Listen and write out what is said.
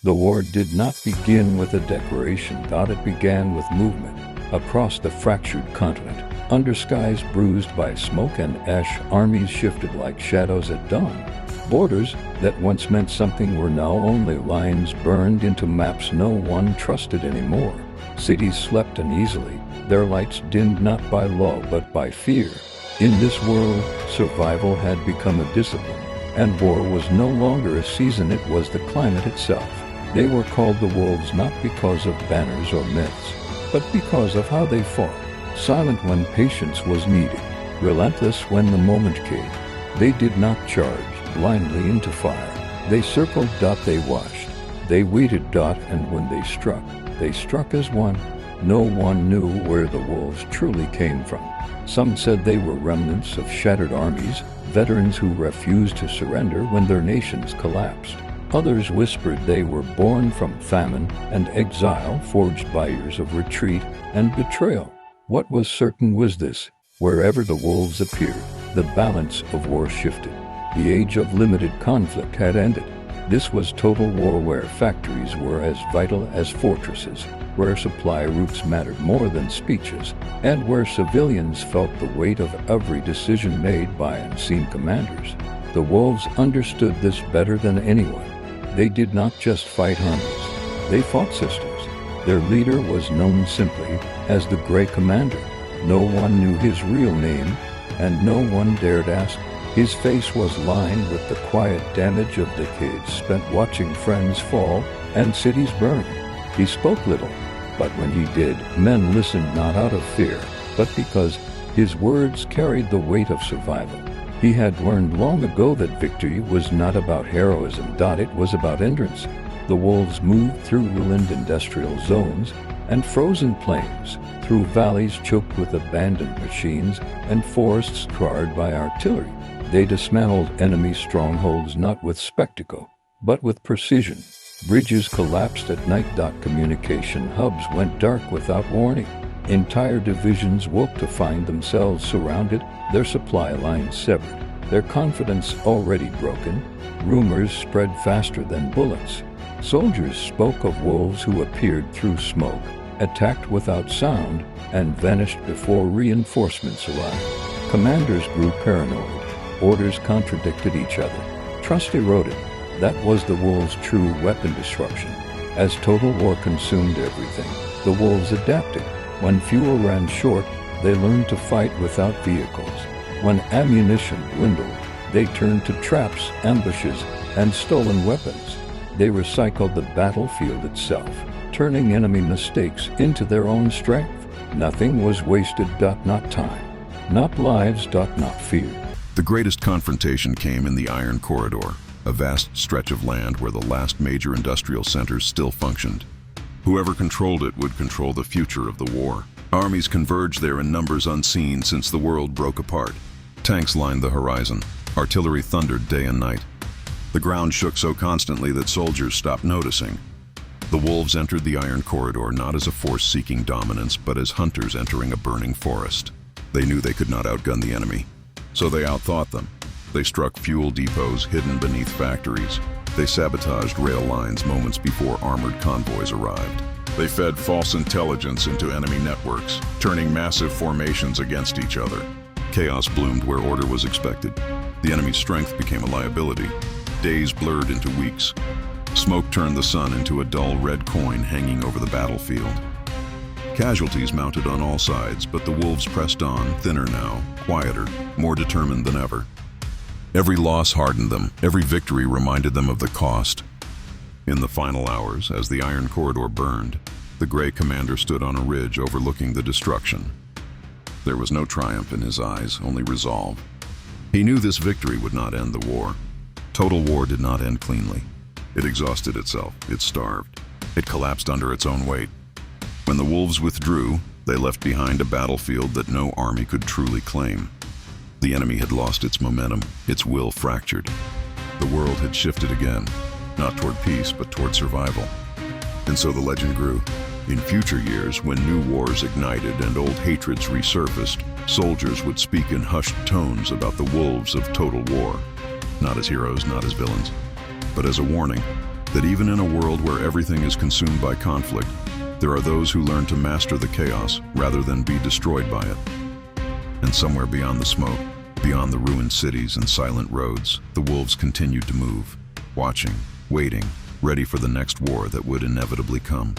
The war did not begin with a declaration, it began with movement. Across the fractured continent, under skies bruised by smoke and ash, armies shifted like shadows at dawn. Borders that once meant something were now only lines burned into maps no one trusted anymore. Cities slept uneasily, their lights dimmed not by law but by fear. In this world, survival had become a discipline, and war was no longer a season, it was the climate itself. They were called the wolves not because of banners or myths, but because of how they fought. Silent when patience was needed, relentless when the moment came. They did not charge blindly into fire. They circled, they watched. They waited, and when they struck as one. No one knew where the wolves truly came from. Some said they were remnants of shattered armies, veterans who refused to surrender when their nations collapsed. Others whispered they were born from famine and exile, forged by years of retreat and betrayal. What was certain was this: wherever the wolves appeared, the balance of war shifted. The age of limited conflict had ended. This was total war, where factories were as vital as fortresses, where supply routes mattered more than speeches, and where civilians felt the weight of every decision made by unseen commanders. The wolves understood this better than anyone. They did not just fight armies, they fought systems. Their leader was known simply as the Gray Commander. No one knew his real name, and no one dared ask. His face was lined with the quiet damage of decades spent watching friends fall and cities burn. He spoke little, but when he did, men listened not out of fear, but because his words carried the weight of survival. He had learned long ago that victory was not about heroism, it was about endurance. The wolves moved through ruined industrial zones and frozen plains, through valleys choked with abandoned machines and forests scarred by artillery. They dismantled enemy strongholds not with spectacle, but with precision. Bridges collapsed at night. Communication hubs went dark without warning. Entire divisions woke to find themselves surrounded, their supply lines severed, their confidence already broken. Rumors spread faster than bullets. Soldiers spoke of wolves who appeared through smoke, attacked without sound, and vanished before reinforcements arrived. Commanders grew paranoid. Orders contradicted each other. Trust eroded. That was the wolves' true weapon: disruption. As total war consumed everything, the wolves adapted. When fuel ran short, they learned to fight without vehicles. When ammunition dwindled, they turned to traps, ambushes, and stolen weapons. They recycled the battlefield itself, turning enemy mistakes into their own strength. Nothing was wasted, not time, not lives, not fear. The greatest confrontation came in the Iron Corridor, a vast stretch of land where the last major industrial centers still functioned. Whoever controlled it would control the future of the war. Armies converged there in numbers unseen since the world broke apart. Tanks lined the horizon. Artillery thundered day and night. The ground shook so constantly that soldiers stopped noticing. The wolves entered the Iron Corridor not as a force seeking dominance, but as hunters entering a burning forest. They knew they could not outgun the enemy, so they outthought them. They struck fuel depots hidden beneath factories. They sabotaged rail lines moments before armored convoys arrived. They fed false intelligence into enemy networks, turning massive formations against each other. Chaos bloomed where order was expected. The enemy's strength became a liability. Days blurred into weeks. Smoke turned the sun into a dull red coin hanging over the battlefield. Casualties mounted on all sides, but the wolves pressed on, thinner now, quieter, more determined than ever. Every loss hardened them. Every victory reminded them of the cost. In the final hours, as the Iron Corridor burned, the Gray Commander stood on a ridge overlooking the destruction. There was no triumph in his eyes, only resolve. He knew this victory would not end the war. Total war did not end cleanly. It exhausted itself. It starved. It collapsed under its own weight. When the wolves withdrew, they left behind a battlefield that no army could truly claim. The enemy had lost its momentum, its will fractured. The world had shifted again, not toward peace, but toward survival. And so the legend grew. In future years, when new wars ignited and old hatreds resurfaced, soldiers would speak in hushed tones about the wolves of total war. Not as heroes, not as villains, but as a warning. that even in a world where everything is consumed by conflict, there are those who learn to master the chaos rather than be destroyed by it. And somewhere beyond the smoke, beyond the ruined cities and silent roads, the wolves continued to move, watching, waiting, ready for the next war that would inevitably come.